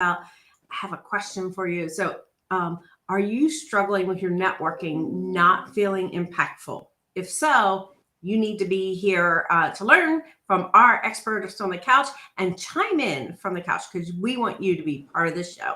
I have a question for you. So, are you struggling with your networking, not feeling impactful? If so, you need to be here to learn from our experts on the couch and chime in from the couch because we want you to be part of this show.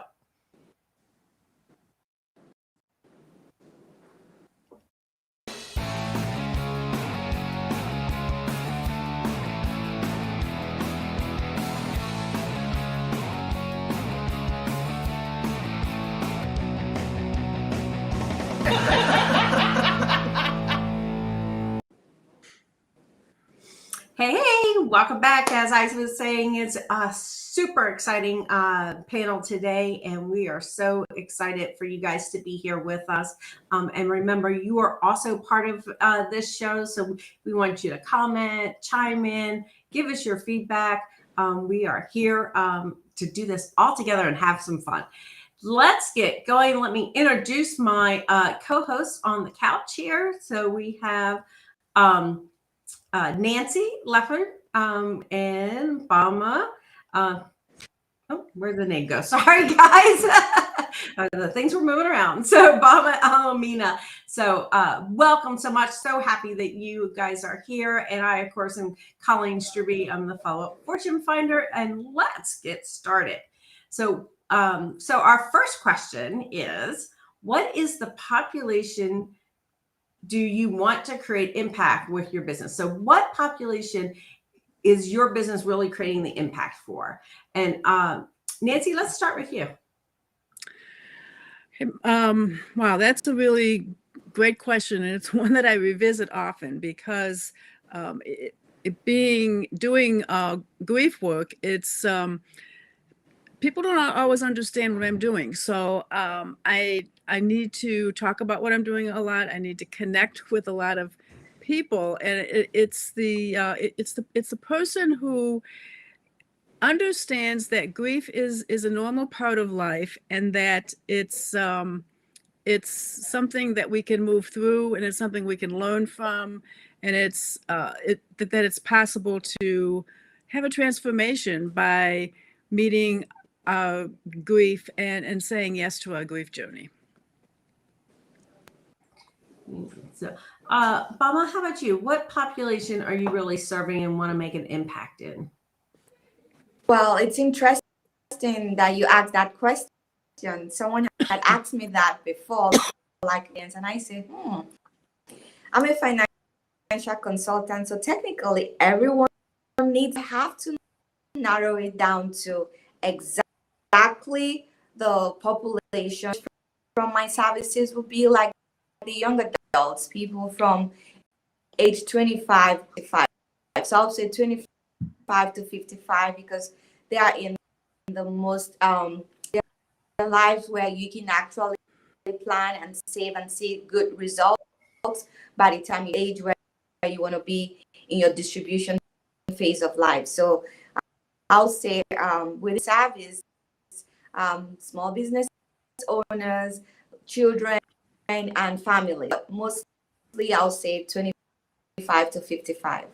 Hey, welcome back. As I was saying, it's a super exciting panel today, and we are so excited for you guys to be here with us. And remember, you are also part of this show, so we want you to comment, chime in, give us your feedback. We are here to do this all together and have some fun. Let's get going. Let me introduce my co-hosts on the couch here. So we have Nancy Loeffler and Boma. Where'd the name go? Sorry, guys. The things were moving around. So Boma, Alamina. So welcome so much. So happy that you guys are here. And I, of course, am Colleen Strube. I'm the follow-up fortune finder. And let's get started. So our first question is, what is the population do you want to create impact with your business? So what population is your business really creating the impact for? And Nancy, let's start with you. Wow, that's a really great question. And it's one that I revisit often because doing grief work, it's people don't always understand what I'm doing. So I need to talk about what I'm doing a lot. I need to connect with a lot of people, and it's the person who understands that grief is a normal part of life, and that it's something that we can move through, and it's something we can learn from, and that it's possible to have a transformation by meeting grief and saying yes to our grief journey. So, Boma, how about you? What population are you really serving and want to make an impact in? Well, it's interesting that you asked that question. Someone had asked me that before, and I said, I'm a financial consultant, so technically everyone have to narrow it down to exactly the population from my services would be like the young adults, people from age 25 to 55. So I'll say 25 to 55 because they are in the most their lives where you can actually plan and save and see good results by the time you age where you want to be in your distribution phase of life. So I'll say with service, small business owners, children, and family. But mostly, I'll say 25 to 55.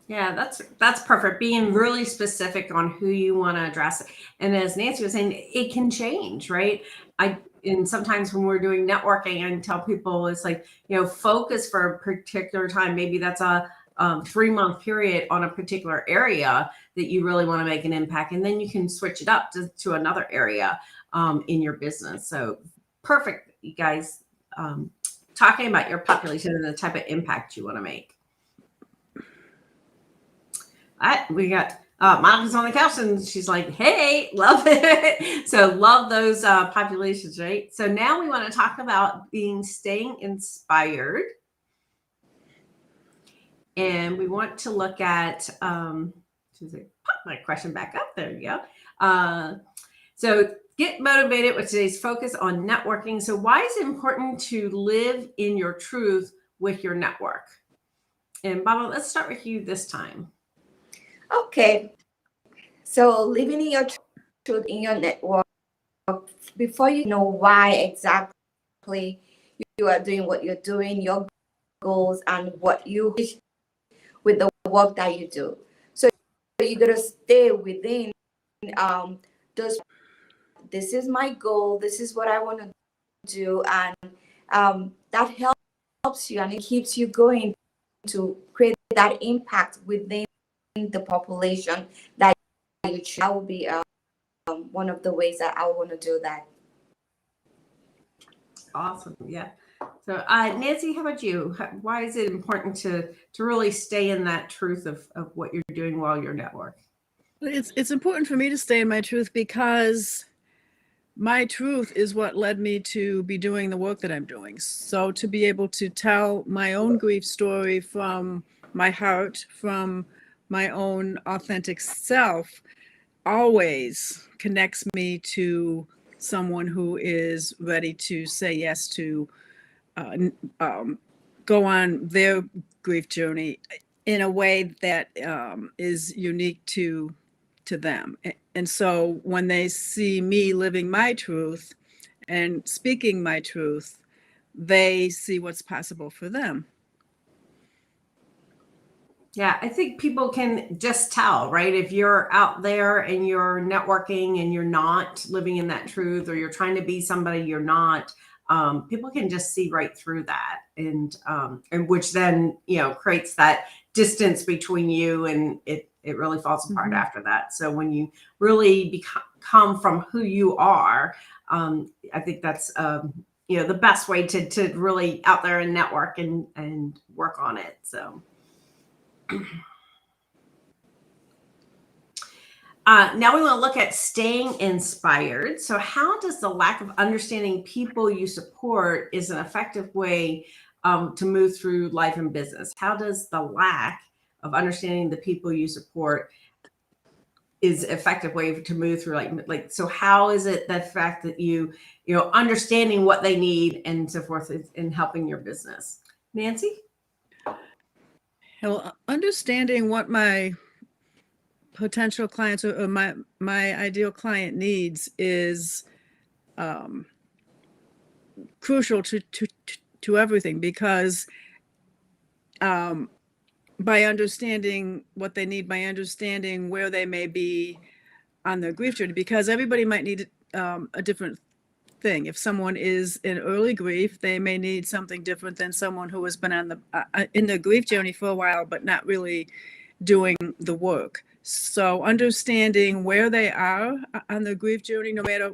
Yeah, that's perfect. Being really specific on who you want to address. And as Nancy was saying, it can change, right? And sometimes when we're doing networking, I tell people it's like, focus for a particular time. Maybe that's a 3-month period on a particular area that you really want to make an impact. And then you can switch it up to another area in your business. So perfect, you guys, talking about your population and the type of impact you want to make. All right, we got Monica's on the couch and she's like, hey, love it. So love those populations, right? So now we want to talk about staying inspired. And we want to look at, pop my question back up. There you go. So get motivated with today's focus on networking. So why is it important to live in your truth with your network? And Boma, let's start with you this time. Okay. So living in your truth in your network, before you know why exactly you are doing what you're doing, your goals and what you wish with the work that you do. So you got to stay within those, this is my goal, this is what I want to do, and that helps you and it keeps you going to create that impact within the population that you choose. That would be one of the ways that I want to do that. Awesome. Yeah. So Nancy, how about you? Why is it important to really stay in that truth of what you're doing while you're network? It's important for me to stay in my truth because my truth is what led me to be doing the work that I'm doing. So to be able to tell my own grief story from my heart, from my own authentic self, always connects me to someone who is ready to say yes to go on their grief journey in a way that is unique to them. And so when they see me living my truth and speaking my truth, they see what's possible for them. Yeah, I think people can just tell, right? If you're out there and you're networking and you're not living in that truth, or you're trying to be somebody you're not, people can just see right through that, and which then creates that distance between you, and it really falls apart after that. So when you really come from who you are, I think that's the best way to really out there and network and work on it. So. Now we want to look at staying inspired. So how does the lack of understanding people you support is an effective way to move through life and business? How does the lack of understanding the people you support is an effective way to move through like so how is it the fact that you understanding what they need and so forth in helping your business? Nancy? Well, understanding what my potential clients or my ideal client needs is crucial to everything, because by understanding what they need, by understanding where they may be on their grief journey, because everybody might need a different thing. If someone is in early grief, they may need something different than someone who has been on in the grief journey for a while, but not really doing the work. So understanding where they are on the grief journey, no matter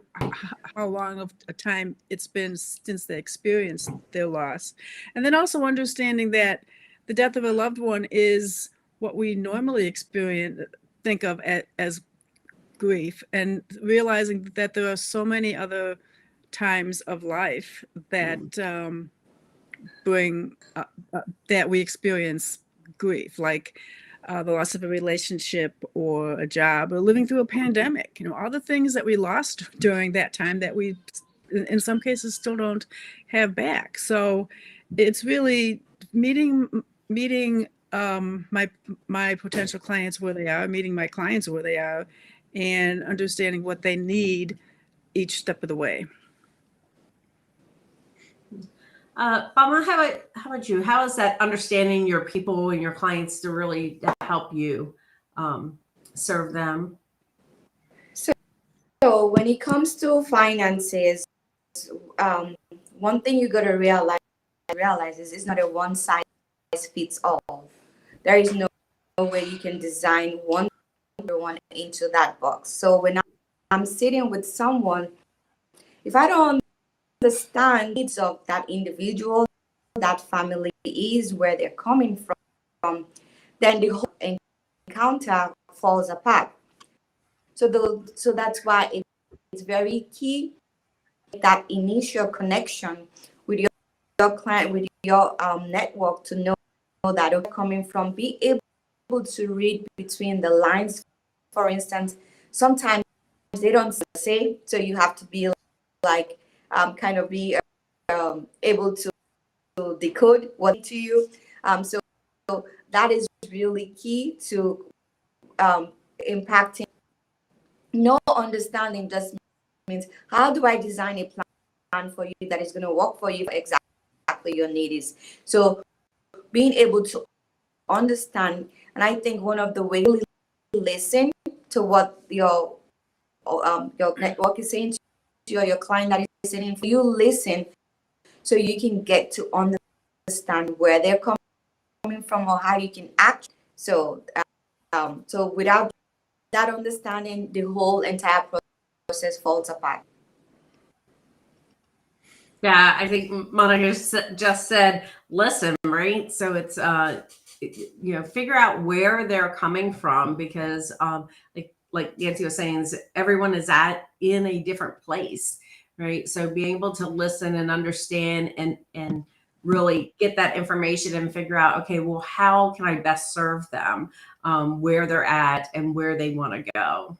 how long of a time it's been since they experienced their loss. And then also understanding that the death of a loved one is what we normally think of as grief, and realizing that there are so many other times of life that bring that we experience grief, like the loss of a relationship or a job, or living through a pandemic, all the things that we lost during that time that we in some cases still don't have back. So it's really meeting my potential clients where they are, meeting my clients where they are, and understanding what they need each step of the way. Boma, how about you? How is that understanding your people and your clients to really help you serve them? So when it comes to finances, one thing you got to realize is it's not a one size fits all. There is no way you can design one into that box. So when I'm sitting with someone, if I don't understand needs of that individual, that family is, where they're coming from, then the whole encounter falls apart. So that's why it's very key, that initial connection with your client, with your network, to know that you're coming from, be able to read between the lines. For instance, sometimes they don't say, so you have to be like kind of be able to decode what to you. So that is really key to impacting. No understanding just means, how do I design a plan for you that is going to work for you for exactly your need is. So being able to understand, and I think one of the ways, listen to what your your network is saying to you, or your client that is saying, for you listen, so you can get to understand where they're coming from or how you can act. So so without that understanding, the whole entire process falls apart. Yeah, I think Monica just said, listen, right? So it's, figure out where they're coming from, because like Nancy was saying, everyone is in a different place, right? So being able to listen and understand and really get that information and figure out, okay, well, how can I best serve them, where they're at and where they want to go.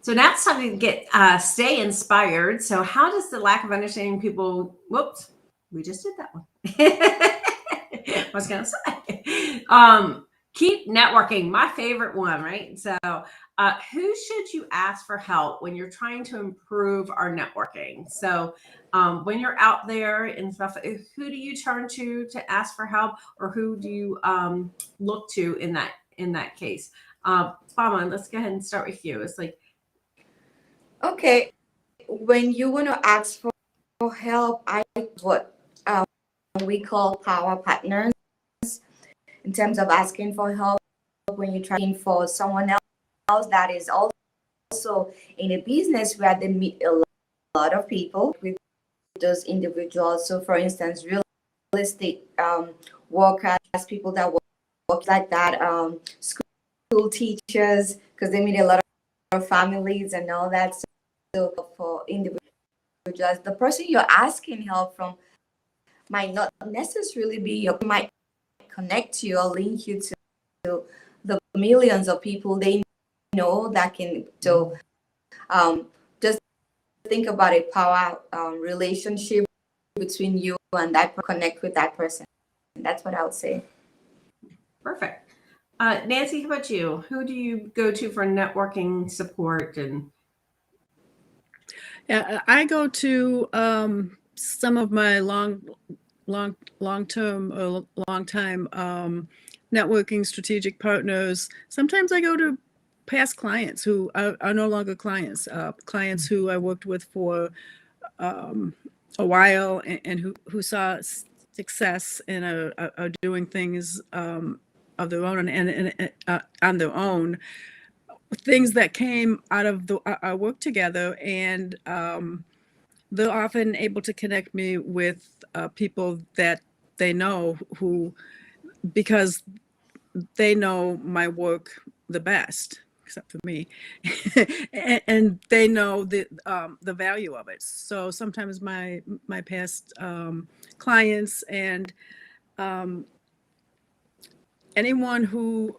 So now it's time to get stay inspired. So how does the lack of understanding people? Whoops, we just did that one. I was gonna say, keep networking. My favorite one, right? So, who should you ask for help when you're trying to improve our networking? So, when you're out there and stuff, who do you turn to ask for help, or who do you look to in that case? Boma, let's go ahead and start with you. It's like, Okay, when you want to ask for help, I what we call power partners in terms of asking for help. When you're trying for someone else that is also in a business where they meet a lot of people with those individuals. So, for instance, real estate workers, people that work like that, school teachers, because they meet a lot of families and all that. So for individuals, the person you're asking help from might not necessarily be your, might connect you or link you to the millions of people they know that can. So just think about a power relationship between you and that, connect with that person. That's what I would say. Perfect. Nancy, how about you? Who do you go to for networking support? And Yeah, I go to some of my long-term or long-time networking strategic partners. Sometimes I go to past clients who are no longer clients, clients who I worked with for a while and who saw success and are doing things of their own and on their own. Things that came out of our work together, and they're often able to connect me with people that they know because they know my work the best, except for me, and they know the value of it. So sometimes my past clients and anyone who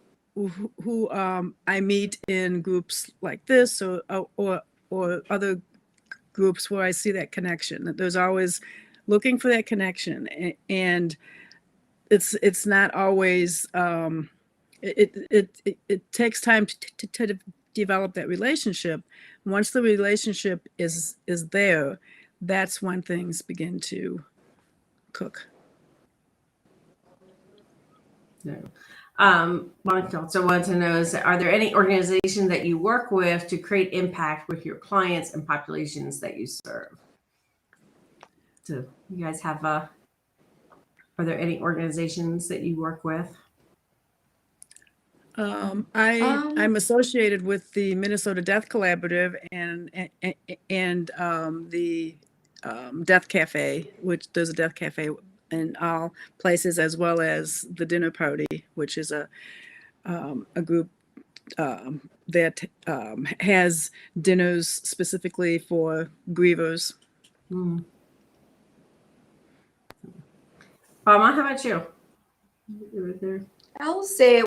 I meet in groups like this or other groups where I see that connection. There's always looking for that connection, and it's not always. It takes time to develop that relationship. Once the relationship is there, that's when things begin to cook. no. Monica also wanted to know are there any organizations that you work with to create impact with your clients and populations that you serve? So you guys have are there any organizations that you work with? I'm associated with the Minnesota Death Collaborative and the Death Cafe, which there's a Death Cafe in all places, as well as the Dinner Party, which is a group that has dinners specifically for grievers. Boma, how about you? Right there. I'll say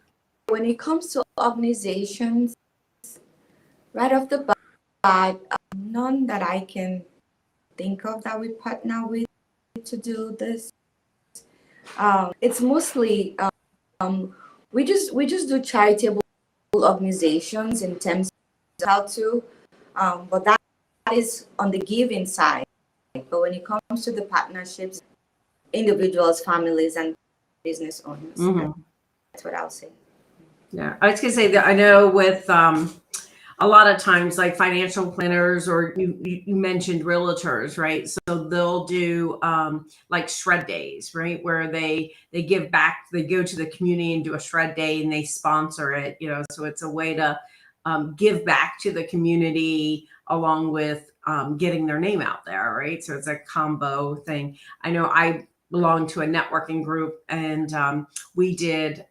when it comes to organizations, right off the bat, none that I can think of that we partner with to do this. It's mostly we just do charitable organizations in terms of how to, but that is on the giving side. But when it comes to the partnerships, individuals, families, and business owners, that's what I'll say. Yeah, I was gonna say that I know with a lot of times like financial planners or you mentioned realtors, right? So they'll do like shred days, right? Where they give back, they go to the community and do a shred day and they sponsor it, you know, so it's a way to give back to the community along with getting their name out there, right? So it's a combo thing. I know I belong to a networking group and we did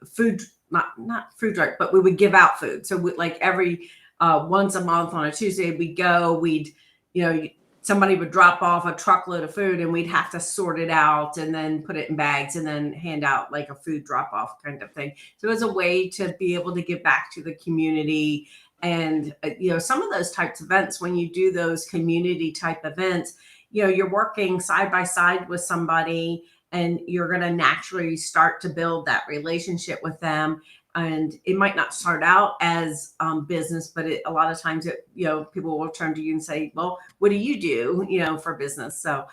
food, not food drive, but we would give out food. So we, like every once a month on a Tuesday, we'd go, we'd, you know, somebody would drop off a truckload of food and we'd have to sort it out and then put it in bags and then hand out like a food drop off kind of thing. So it was a way to be able to give back to the community. And, you know, some of those types of events, when you do those community type events, you know, you're working side by side with somebody and you're going to naturally start to build that relationship with them. And it might not start out as business, but a lot of times, you know, people will turn to you and say, well, what do you do, you know, for business? So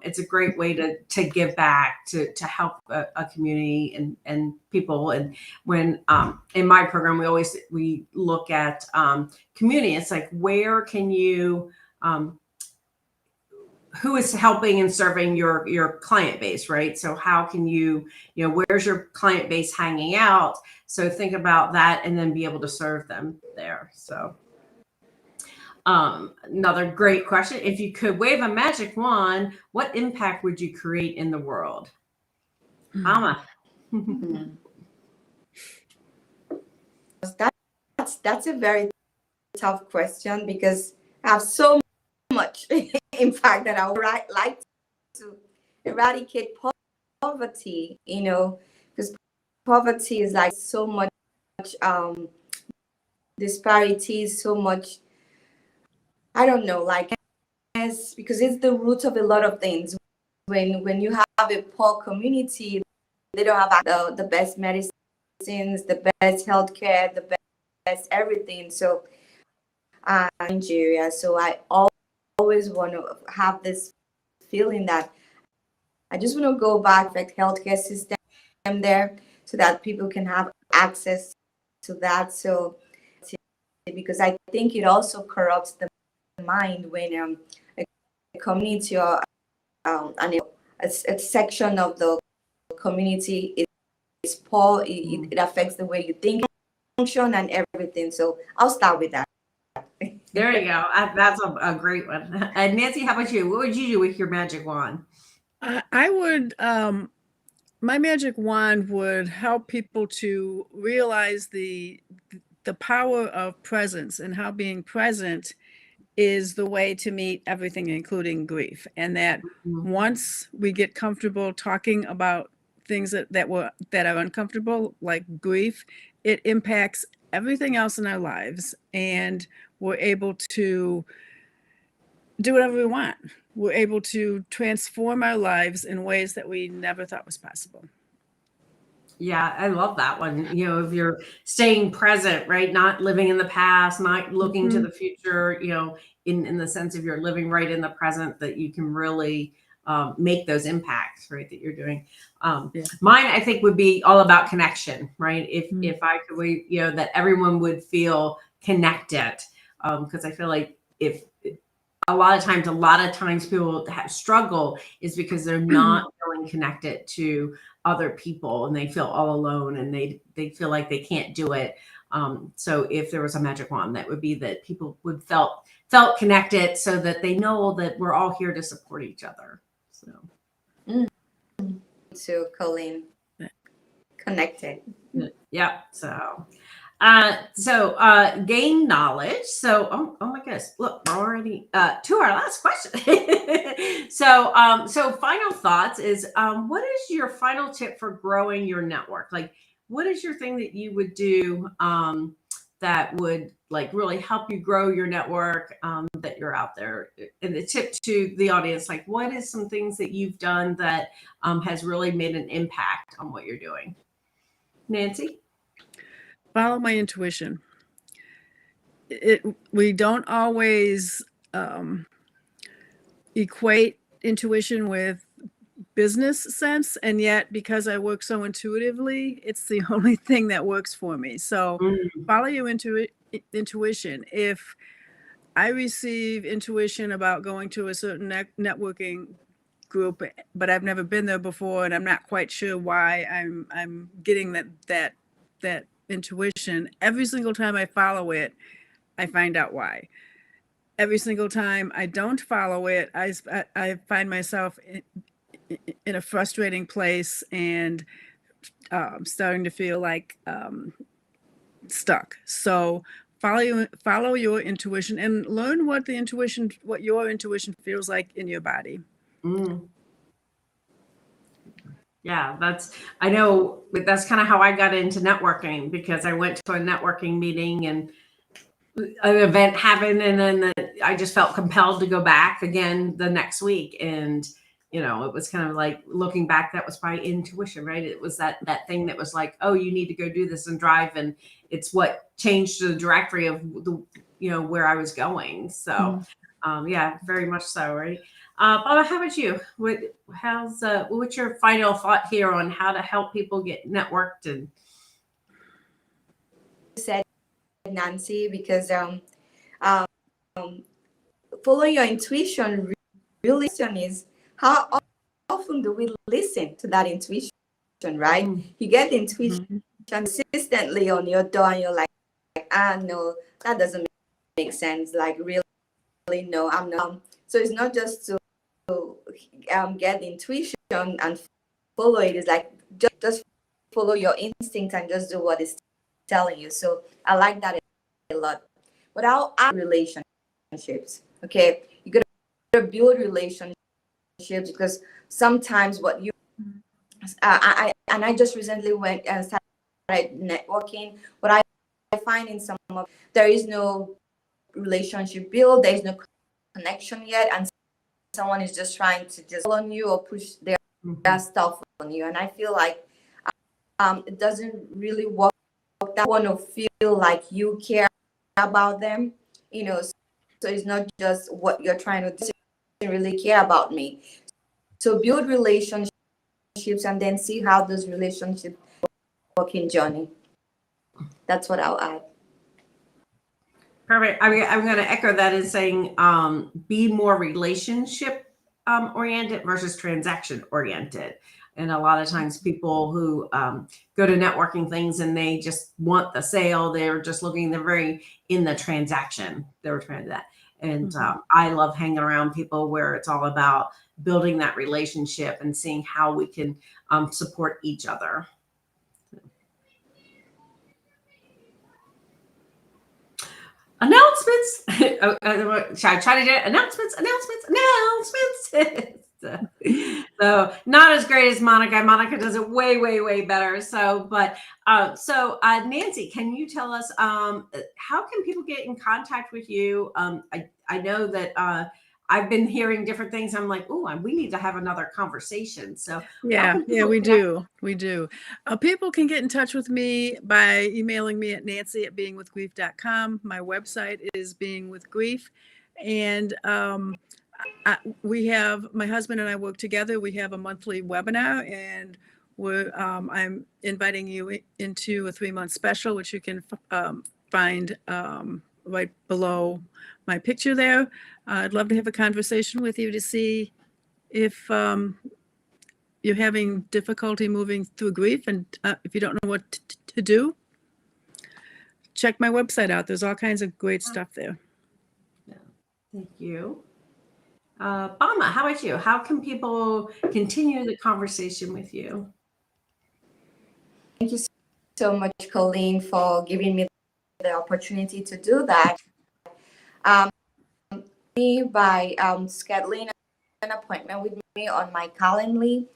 it's a great way to give back, to help a community and people. And when in my program, we look at community. It's like, where can you, who is helping and serving your client base, right? So how can you know, where's your client base hanging out? So think about that and then be able to serve them there. So another great question. If you could wave a magic wand, what impact would you create in the world? Alma. That's a very tough question because I have so much impact that I would like to eradicate poverty, you know, because poverty is like so much disparities, so much, I don't know, like, because it's the root of a lot of things. When you have a poor community, they don't have the best medicines, the best healthcare, the best everything. So Nigeria, so I always want to have this feeling that I just want to go back to the healthcare system there so that people can have access to that. So because I think it also corrupts the mind when a community or a section of the community is poor. It affects the way you think, function, and everything. So I'll start with that. There you go. That's a great one. And Nancy, how about you? What would you do with your magic wand? I would, my magic wand would help people to realize the power of presence and how being present is the way to meet everything, including grief. And that once we get comfortable talking about things that are uncomfortable, like grief, it impacts everything else in our lives, and we're able to do whatever we want. We're able to transform our lives in ways that we never thought was possible. Yeah, I love that one. You know, if you're staying present, right? Not living in the past, not looking to the future, you know, in the sense of you're living right in the present, that you can really make those impacts, right? That you're doing. Mine, I think, would be all about connection, right? If I could, you know, that everyone would feel connected, because I feel like if a lot of times people struggle is because they're not feeling connected to other people and they feel all alone and they feel like they can't do it. So if there was a magic wand, that would be that people would felt connected so that they know that we're all here to support each other. So To Colleen, connected. Yeah. So gain knowledge. So, oh my goodness, look, we're already to our last question. So final thoughts is, what is your final tip for growing your network? Like, what is your thing that you would do that would like really help you grow your network, that you're out there? And the tip to the audience, like, what is some things that you've done that has really made an impact on what you're doing? Nancy? Follow my intuition. We don't always equate intuition with business sense, and yet because I work so intuitively, it's the only thing that works for me. So follow your intuition. If I receive intuition about going to a certain networking group, but I've never been there before, and I'm not quite sure why I'm getting that intuition. Every single time I follow it, I find out why. Every single time I don't follow it, I find myself in a frustrating place and starting to feel like stuck. So follow your intuition and learn what your intuition feels like in your body. Yeah, I know that's kind of how I got into networking, because I went to a networking meeting and an event happened, and then I just felt compelled to go back again the next week. And it was kind of like, looking back, that was my intuition, right? It was that thing that was like, oh, you need to go do this and drive, and it's what changed the directory of the where I was going. So yeah, very much so, right? Boma, how about you? What's your final thought here on how to help people get networked? And said, Nancy, because follow your intuition really is how often do we listen to that intuition, right? You get the intuition consistently on your door, and you're like, no, that doesn't make sense. Like, really, no, I'm not. So it's not just to get the intuition and follow it. It's like just follow your instinct and just do what it's telling you. So I like that a lot. But I'll add relationships. Okay, you gotta build relationships, because sometimes what you I just recently went and started networking. What I find in some of, there is no relationship build, there is no connection yet, and someone is just trying to just on you or push their stuff on you, and I feel like it doesn't really work. That want to feel like you care about them, so it's not just what you're trying to do. You really care about me. So build relationships and then see how those relationships work in journey. That's what I'll add. Perfect. I'm going to echo that in saying be more relationship oriented versus transaction oriented. And a lot of times people who go to networking things and they just want the sale, they're just looking, they're very in the transaction. They're trying to do that. And I love hanging around people where it's all about building that relationship and seeing how we can support each other. Announcements. Should I try to do it? Announcements. So not as great as Monica. Monica does it way, way, way better. So, but Nancy, can you tell us how can people get in contact with you? I know that I've been hearing different things. I'm like, oh, we need to have another conversation. So yeah, we do. People can get in touch with me by emailing me at nancy@beingwithgrief.com. My website is Being with Grief, and we have, my husband and I work together. We have a monthly webinar, and I'm inviting you into a 3-month special, which you can find right below my picture there. I'd love to have a conversation with you to see if you're having difficulty moving through grief, and if you don't know what to do, check my website out. There's all kinds of great stuff there. Yeah. Thank you. Boma, how about you? How can people continue the conversation with you? Thank you so much, Colleen, for giving me the opportunity to do that. By scheduling an appointment with me on my Calendly,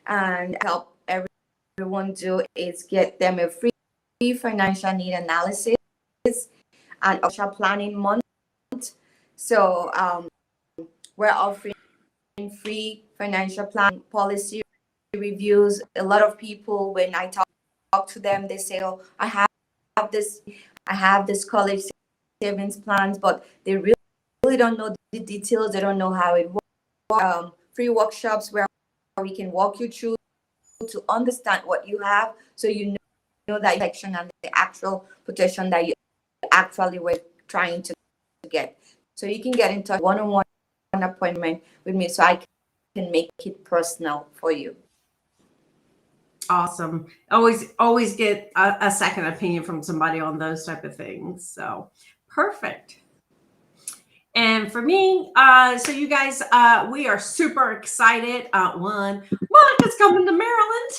and help everyone do is get them a free financial need analysis and financial planning month. So we're offering free financial plan policy reviews. A lot of people, when I talk to them, they say, oh, I have this college savings plans, but they really don't know the details. They don't know how it works. Free workshops we're we can walk you through to understand what you have, so you know that protection and the actual protection that you actually were trying to get. So you can get in touch, one-on-one appointment with me, so I can make it personal for you. Awesome. Always get a second opinion from somebody on those type of things. So perfect. And for me, so you guys, we are super excited. Monica's coming to Maryland.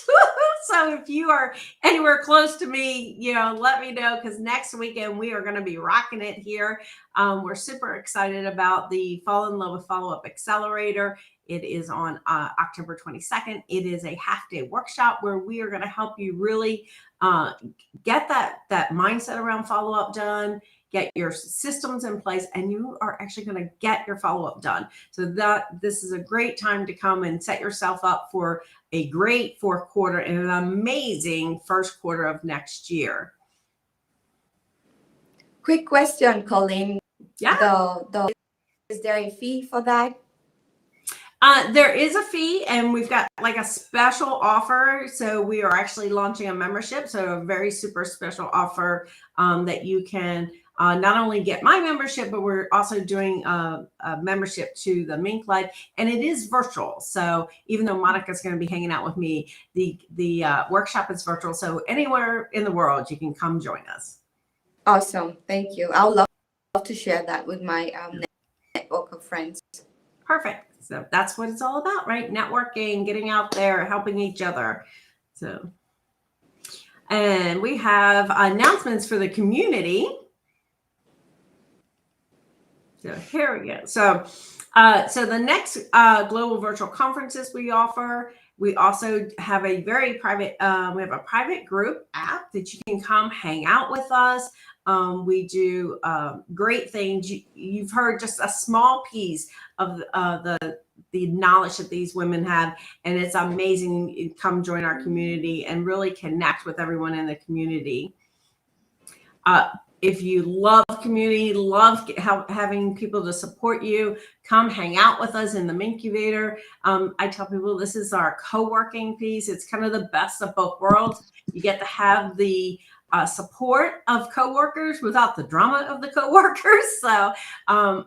So if you are anywhere close to me, let me know, because next weekend we are going to be rocking it here. We're super excited about the Fall in Love with Follow-Up Accelerator. It is on October 22nd. It is a half-day workshop where we are going to help you really get that mindset around follow-up done, get your systems in place, and you are actually going to get your follow-up done. So this is a great time to come and set yourself up for a great fourth quarter and an amazing first quarter of next year. Quick question, Colleen. Yeah. Is there a fee for that? There is a fee, and we've got like a special offer. So we are actually launching a membership. So a very super special offer that you can not only get my membership, but we're also doing a membership to the MinkLife, and it is virtual. So even though Monica's going to be hanging out with me, the workshop is virtual. So anywhere in the world, you can come join us. Awesome. Thank you. I would love to share that with my network of friends. Perfect. So that's what it's all about, right? Networking, getting out there, helping each other. So, and we have announcements for the community. So here we go. So the next global virtual conferences we offer, we also have a very private, we have a private group app that you can come hang out with us. We do great things. You've heard just a small piece of the knowledge that these women have, and it's amazing. You come join our community and really connect with everyone in the community. If you love community, love having people to support you, come hang out with us in the Minkuvator. I tell people this is our co-working piece. It's kind of the best of both worlds. You get to have the support of coworkers without the drama of the coworkers. So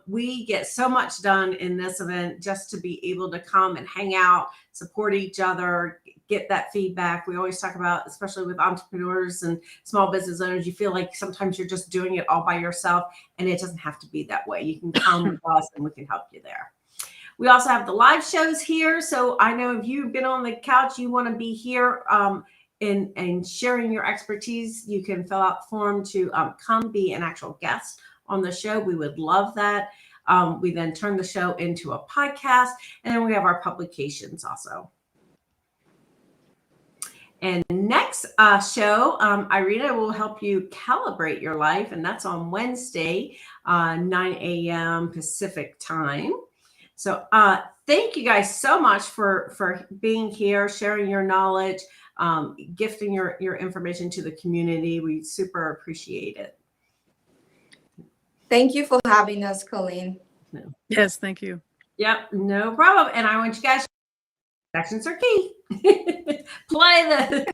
we get so much done in this event just to be able to come and hang out, support each other, get that feedback. We always talk about, especially with entrepreneurs and small business owners, you feel like sometimes you're just doing it all by yourself, and it doesn't have to be that way. You can come with us and we can help you there. We also have the live shows here. So I know if you've been on the couch, you want to be here and sharing your expertise, you can fill out the form to come be an actual guest on the show. We would love that. We then turn the show into a podcast, and then we have our publications also. And next show, Irina will help you calibrate your life, and that's on Wednesday, 9 a.m. Pacific time. So thank you guys so much for being here, sharing your knowledge, gifting your information to the community. We super appreciate it. Thank you for having us, Colleen. Yes, thank you. Yep, no problem. And I want you guys, actions are key. Play the